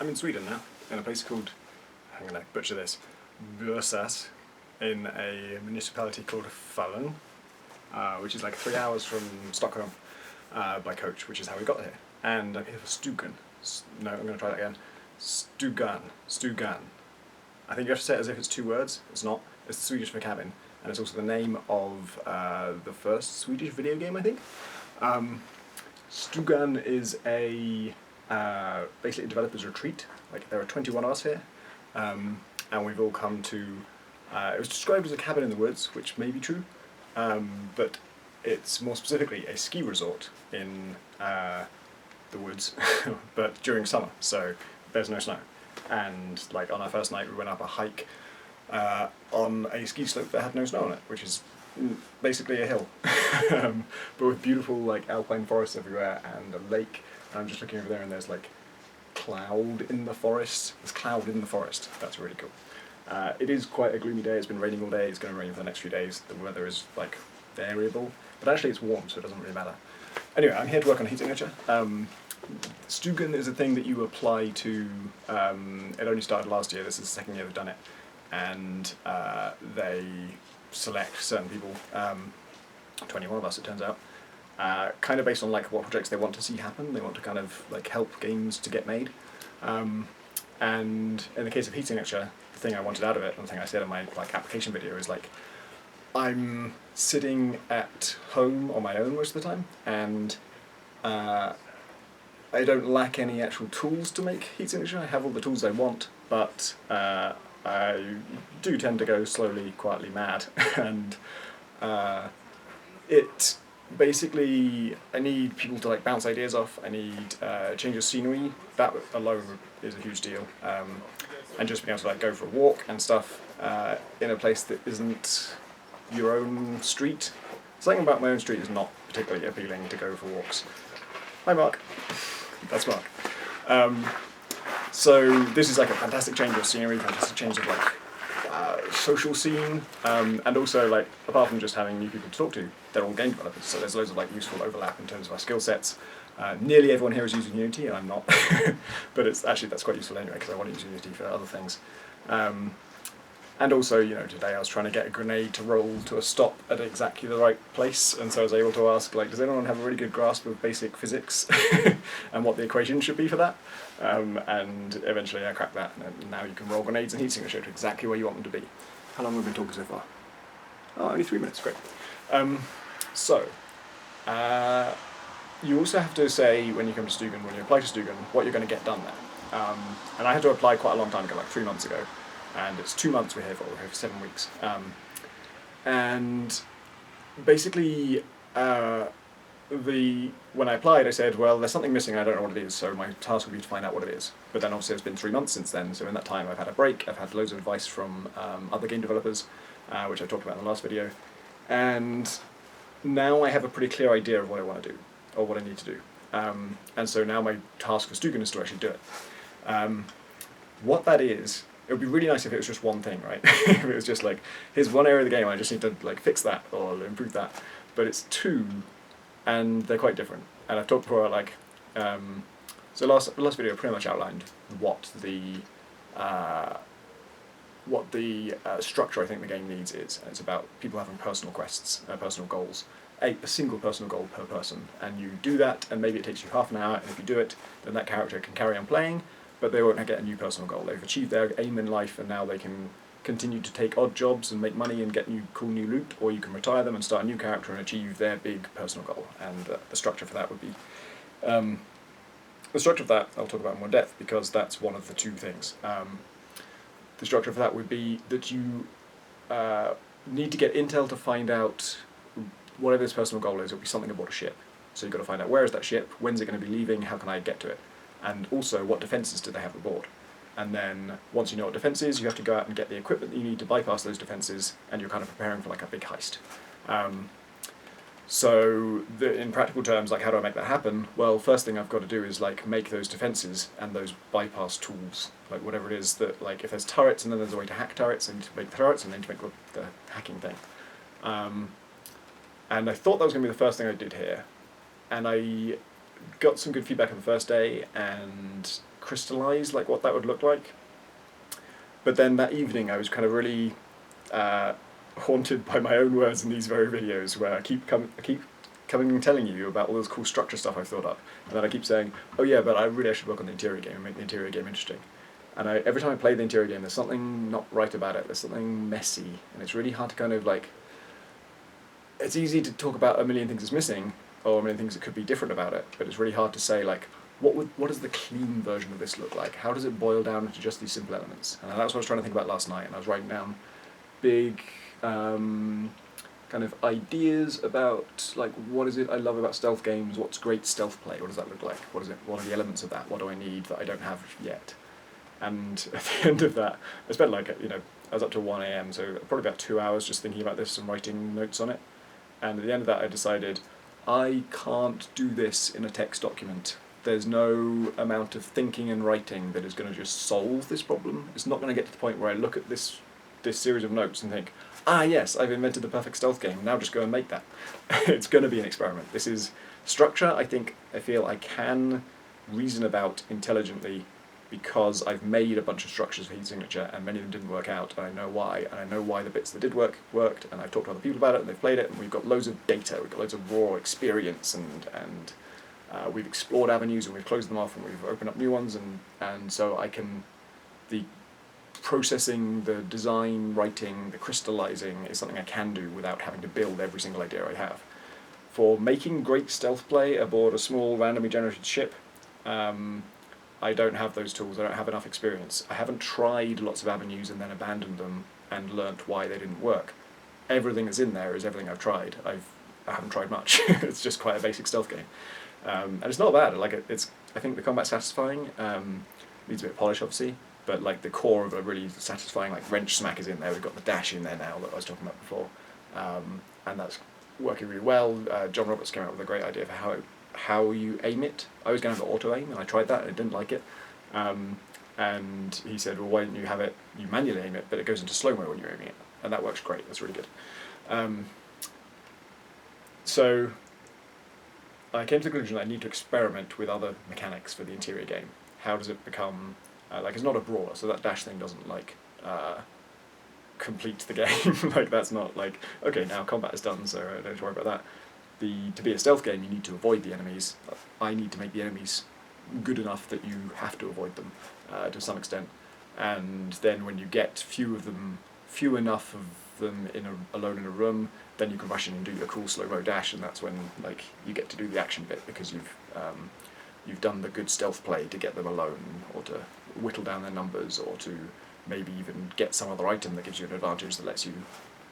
I'm in Sweden now, in a place called, I'm going to butcher this, Bursas, in a municipality called Falun, which is like 3 hours from Stockholm by coach, which is how we got here. And I'm here for Stugan. No, I'm going to try that again. Stugan. Stugan. I think you have to say it as if it's 2 words. It's not. It's Swedish for cabin. And it's also the name of the first Swedish video game, I think. Stugan is a basically a developer's retreat. Like, there are 21 of us here, and we've all come to. It was described as a cabin in the woods, which may be true, but it's more specifically a ski resort in the woods, but during summer, so there's no snow. And like on our first night, we went up a hike on a ski slope that had no snow on it, which is basically a hill, but with beautiful like alpine forests everywhere and a lake. And I'm just looking over there, and there's like cloud in the forest. There's cloud in the forest. That's really cool. It is quite a gloomy day. It's been raining all day. It's going to rain for the next few days. The weather is like variable, but actually it's warm, so it doesn't really matter. Anyway, I'm here to work on heat signature. Stugan is a thing that you apply to. It only started last year. This is the second year they've done it, and they select certain people. 21 of us, it turns out. Kind of based on like what projects they want to see happen. They want to kind of like help games to get made. And in the case of heat signature, the thing I wanted out of it, and the thing I said in my like application video, is like, I'm sitting at home on my own most of the time, and I don't lack any actual tools to make heat signature. I have all the tools I want, but I do tend to go slowly, quietly mad, and it basically, I need people to like bounce ideas off. I need change of scenery. That alone is a huge deal. And just being able to like go for a walk and stuff in a place that isn't your own street. Something about my own street is not particularly appealing to go for walks. Hi Mark. That's Mark. So this is like a fantastic change of scenery, fantastic change of like social scene, and also like apart from just having new people to talk to, they're all game developers, so there's loads of like useful overlap in terms of our skill sets. Nearly everyone here is using Unity, and I'm not, but it's actually that's quite useful anyway because I want to use Unity for other things. And also, you know, today I was trying to get a grenade to roll to a stop at exactly the right place, and so I was able to ask, like, does anyone have a really good grasp of basic physics and what the equation should be for that? And eventually I cracked that, and now you can roll grenades and heat signature to exactly where you want them to be. How long have we been talking so far? Oh, only 3 minutes, great. You also have to say, when you come to Stugan, when you apply to Stugan, what you're going to get done there. And I had to apply quite a long time ago, like 3 months ago. And it's 2 months we're here for 7 weeks. And basically, when I applied, I said, well, there's something missing, I don't know what it is, so my task would be to find out what it is. But then obviously it's been 3 months since then, so in that time I've had a break, I've had loads of advice from other game developers, which I talked about in the last video. And now I have a pretty clear idea of what I want to do, or what I need to do. And so now my task for Stugan is to actually do it. What that is, it would be really nice if it was just one thing, right? If it was just like, here's one area of the game, I just need to like fix that or improve that. But it's 2, and they're quite different. And I've talked before, like, so last video pretty much outlined what the structure I think the game needs is. And it's about people having personal quests, personal goals. A single personal goal per person, and you do that, and maybe it takes you half an hour, and if you do it, then that character can carry on playing, but they won't get a new personal goal. They've achieved their aim in life, and now they can continue to take odd jobs and make money and get cool new loot, or you can retire them and start a new character and achieve their big personal goal. And the structure for that would be... the structure of that I'll talk about in more depth, because that's one of the 2 things. The structure for that would be that you need to get intel to find out whatever this personal goal is. It'll be something aboard a ship. So you've got to find out, where is that ship, when's it going to be leaving, how can I get to it? And also, what defences do they have aboard? And then, once you know what defence is, you have to go out and get the equipment that you need to bypass those defences, and you're kind of preparing for like a big heist. So, in practical terms, like how do I make that happen? Well, first thing I've got to do is like make those defences and those bypass tools, like whatever it is that, like if there's turrets and then there's a way to hack turrets, and to make the turrets and then to make the hacking thing. And I thought that was going to be the first thing I did here, and I got some good feedback on the first day, and crystallize like what that would look like. But then that evening I was kind of really haunted by my own words in these very videos, where I keep coming and telling you about all this cool structure stuff I've thought up, and then I keep saying, oh yeah, but I should work on the interior game and make the interior game interesting. And every time I play the interior game, there's something not right about it. There's something messy, and it's really hard to kind of like. It's easy to talk about a million things that's missing, or a million things that could be different about it, but it's really hard to say like, what does the clean version of this look like? How does it boil down into just these simple elements? And that's what I was trying to think about last night, and I was writing down big kind of ideas about like, what is it I love about stealth games? What's great stealth play? What does that look like? What is it? What are the elements of that? What do I need that I don't have yet? And at the end of that, I spent like, I was up till 1 AM, so probably about 2 hours just thinking about this and writing notes on it. And at the end of that, I decided I can't do this in a text document. There's no amount of thinking and writing that is going to just solve this problem. It's not going to get to the point where I look at this series of notes and think, ah yes, I've invented the perfect stealth game, now just go and make that. It's going to be an experiment. This is structure, I feel I can reason about intelligently, because I've made a bunch of structures for Heat Signature, and many of them didn't work out, and I know why, and I know why the bits that did work, worked, and I've talked to other people about it, and they've played it, and we've got loads of data, we've got loads of raw experience, and we've explored avenues, and we've closed them off, and we've opened up new ones, and so I can, the processing, the design, writing, the crystallizing is something I can do without having to build every single idea I have. For making great stealth play aboard a small randomly generated ship, I don't have those tools, I don't have enough experience. I haven't tried lots of avenues and then abandoned them and learnt why they didn't work. Everything that's in there is everything I've tried. I haven't tried much. It's just quite a basic stealth game. And it's not bad. Like I think the combat's satisfying. Needs a bit of polish, obviously, but like the core of a really satisfying like wrench smack is in there. We've got the dash in there now that I was talking about before, and that's working really well. John Roberts came up with a great idea for how you aim it. I was going to have auto aim, and I tried that and I didn't like it. And he said, well, why don't you have it, you manually aim it, but it goes into slow-mo when you're aiming it. And that works great, that's really good. So I came to the conclusion that I need to experiment with other mechanics for the interior game. How does it become, like it's not a brawler, so that dash thing doesn't like complete the game. Like that's not like, okay, now combat is done, so I don't have to worry about that. To be a stealth game, you need to avoid the enemies. I need to make the enemies good enough that you have to avoid them to some extent. And then when you get few enough of them alone in a room, then you can rush in and do your cool slow-mo dash, and that's when like you get to do the action bit, because you've done the good stealth play to get them alone, or to whittle down their numbers, or to maybe even get some other item that gives you an advantage that lets you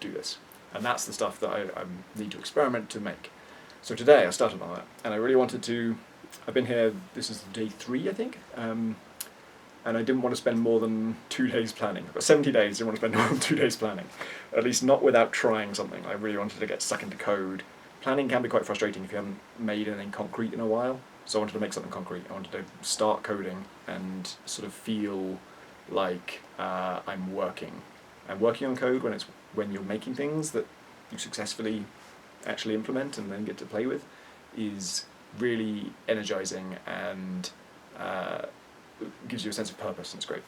do this. And that's the stuff that I need to experiment to make. So today I started on that, and I really wanted to. I've been here, this is day 3 I think, and I didn't want to spend more than 2 days planning. But 70 days, I didn't want to spend more than 2 days planning. At least not without trying something. I really wanted to get stuck into code. Planning can be quite frustrating if you haven't made anything concrete in a while. So I wanted to make something concrete. I wanted to start coding and sort of feel like I'm working. And working on code when you're making things that you successfully actually implement and then get to play with is really energizing and gives you a sense of purpose, and it's great.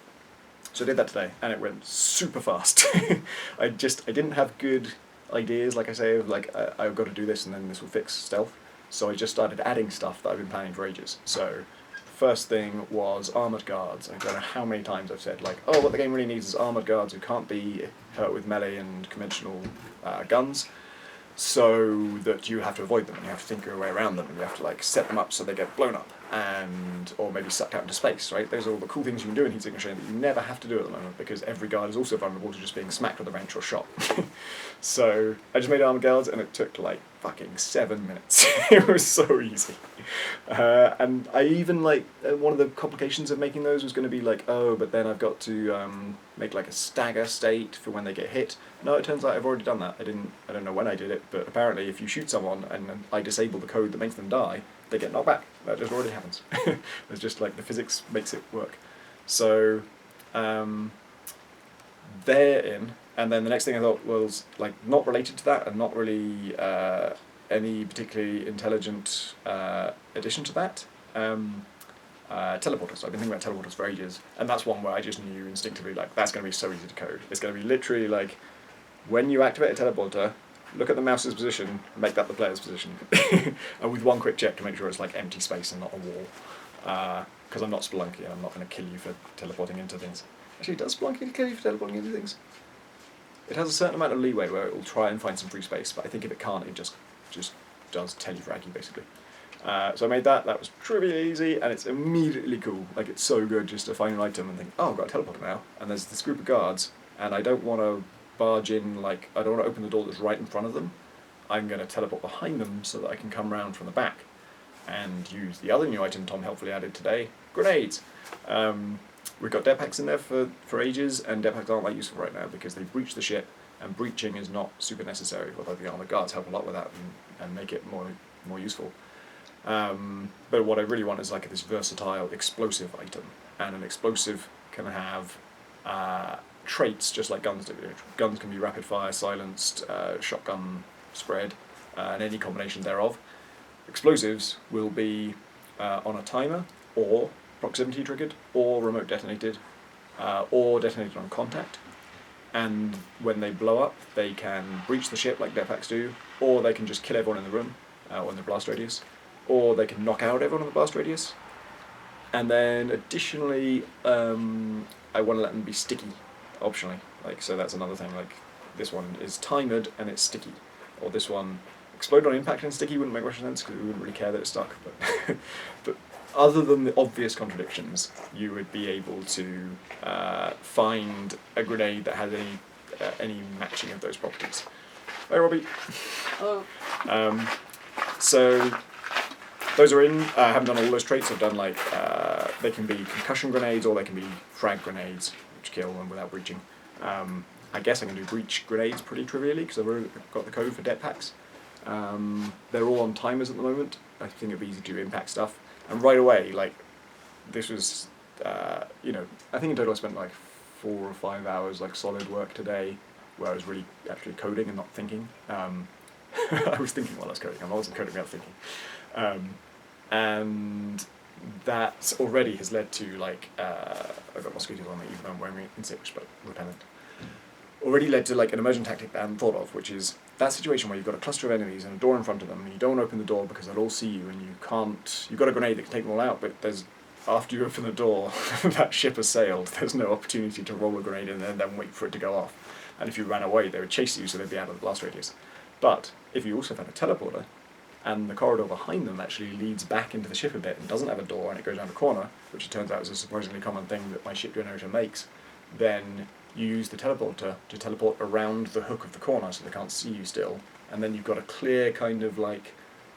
So I did that today, and it went super fast. I didn't have good ideas, like I say, of like I've got to do this and then this will fix stealth. So I just started adding stuff that I've been planning for ages. So first thing was armoured guards. I don't know how many times I've said like, oh, what the game really needs is armoured guards who can't be hurt with melee and conventional guns, so that you have to avoid them and you have to think your way around them and you have to like set them up so they get blown up or maybe sucked out into space, right? Those are all the cool things you can do in Heat Signature that you never have to do at the moment, because every guard is also vulnerable to just being smacked with a wrench or shot. So I just made armoured guards, and it took like fucking 7 minutes. It was so easy. And I even like, one of the complications of making those was going to be like, oh, but then I've got to make like a stagger state for when they get hit. No, it turns out I've already done that. I don't know when I did it, but apparently if you shoot someone and I disable the code that makes them die, they get knocked back. That just already happens. It's just like the physics makes it work. So they're in, and then the next thing I thought was like not related to that and not really any particularly intelligent addition to that. teleporters. I've been thinking about teleporters for ages, and that's one where I just knew instinctively, like, that's going to be so easy to code. It's going to be literally like, when you activate a teleporter, look at the mouse's position, make that the player's position, and with one quick check to make sure it's like empty space and not a wall. Because I'm not Splunky and I'm not going to kill you for teleporting into things. Actually, does Splunky kill you for teleporting into things? It has a certain amount of leeway where it will try and find some free space, but I think if it can't, it just does telefrag you, basically. So I made that. That was trivially easy, and it's immediately cool. Like, it's so good just to find an item and think, oh, I've got a teleporter now, and there's this group of guards, and I don't want to barge in, like, I don't want to open the door that's right in front of them. I'm going to teleport behind them so that I can come round from the back and use the other new item Tom helpfully added today, grenades. We've got dead packs in there for ages, and dead packs aren't that useful right now because they breach the ship, and breaching is not super necessary, although the armoured guards help a lot with that and make it more useful. But what I really want is like this versatile explosive item, and an explosive can have traits just like guns do. Guns can be rapid fire, silenced, shotgun spread, and any combination thereof. Explosives will be on a timer, or proximity triggered, or remote detonated, or detonated on contact. And when they blow up, they can breach the ship like jetpacks do, or they can just kill everyone in the room, or in the blast radius, or they can knock out everyone in the blast radius. And then additionally, I want to let them be sticky, optionally. Like, so that's another thing. Like, this one is timed and it's sticky, or this one explode on impact and sticky wouldn't make much sense because we wouldn't really care that it's stuck. But but other than the obvious contradictions, you would be able to find a grenade that has any matching of those properties. Hey, Robbie. Hello. So those are in. I haven't done all those traits. I've done like they can be concussion grenades or they can be frag grenades, which kill them without breaching. I guess I can do breach grenades pretty trivially because I've already got the code for det packs. They're all on timers at the moment. I think it'd be easy to do impact stuff. And right away, like, this was, I think in total I spent like 4 or 5 hours like solid work today, where I was really actually coding and not thinking. I was thinking while I was coding. I wasn't coding without thinking. And that already has led to like, I've got mosquitoes on me even though I'm wearing insect repellent. Already led to like an emergent tactic that I hadn't thought of, which is that situation where you've got a cluster of enemies and a door in front of them, and you don't open the door because they'll all see you, and you can't. You've got a grenade that can take them all out, but after you open the door, that ship has sailed. There's no opportunity to roll a grenade in and then wait for it to go off. And if you ran away, they would chase you, so they'd be out of the blast radius. But if you also had a teleporter, and the corridor behind them actually leads back into the ship a bit and doesn't have a door and it goes around a corner, which it turns out is a surprisingly common thing that my ship generator makes, then you use the teleporter to teleport around the hook of the corner so they can't see you still, and then you've got a clear kind of like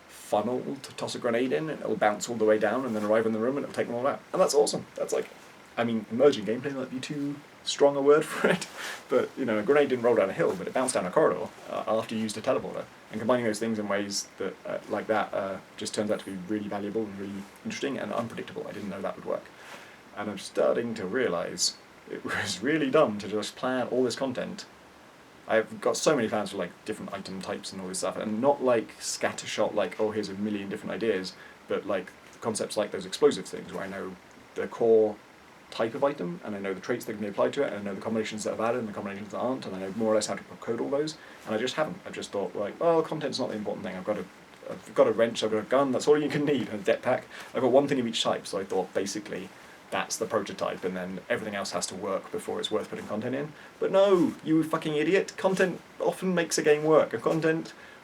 funnel to toss a grenade in, and it'll bounce all the way down and then arrive in the room and it'll take them all out. And that's awesome. That's like, I mean, emerging gameplay might be too strong a word for it, but a grenade didn't roll down a hill, but it bounced down a corridor after you used a teleporter. And combining those things in ways that like that just turns out to be really valuable and really interesting and unpredictable. I didn't know that would work. And I'm starting to realise it was really dumb to just plan all this content. I've got so many plans for like different item types and all this stuff, and not like scattershot like, oh, here's a million different ideas, but like concepts like those explosive things where I know the core type of item, and I know the traits that can be applied to it, and I know the combinations that are valid and the combinations that aren't, and I know more or less how to code all those, and I just haven't. I've just thought, like, well, content's not the important thing. I've got a wrench, I've got a gun, that's all you can need, and a det pack. I've got one thing of each type, so I thought basically that's the prototype, and then everything else has to work before it's worth putting content in. But no, you fucking idiot. Content often makes a game work.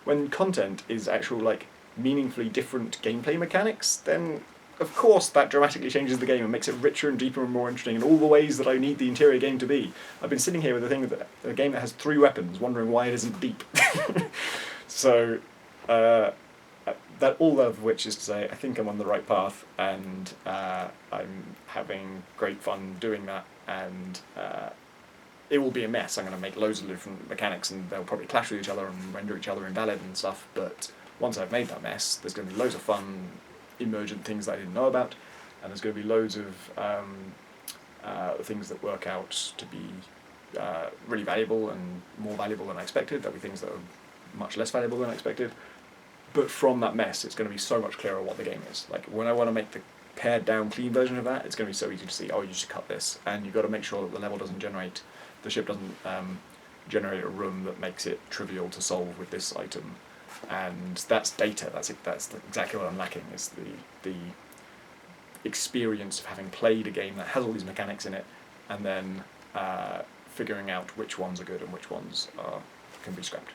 When content is actual, like, meaningfully different gameplay mechanics, then of course that dramatically changes the game and makes it richer and deeper and more interesting in all the ways that I need the interior game to be. I've been sitting here with a game that has 3 weapons, wondering why it isn't deep. So, that all of which is to say, I think I'm on the right path, and I'm having great fun doing that, and it will be a mess. I'm going to make loads of different mechanics, and they'll probably clash with each other and render each other invalid and stuff, but once I've made that mess, there's going to be loads of fun, emergent things that I didn't know about, and there's going to be loads of things that work out to be really valuable and more valuable than I expected. There'll be things that are much less valuable than I expected. But from that mess, it's going to be so much clearer what the game is. Like, when I want to make pared down, clean version of that, it's going to be so easy to see, oh, you should cut this, and you've got to make sure that the ship doesn't generate a room that makes it trivial to solve with this item, and that's data. That's exactly what I'm lacking, is the experience of having played a game that has all these mechanics in it, and then figuring out which ones are good and which ones can be scrapped.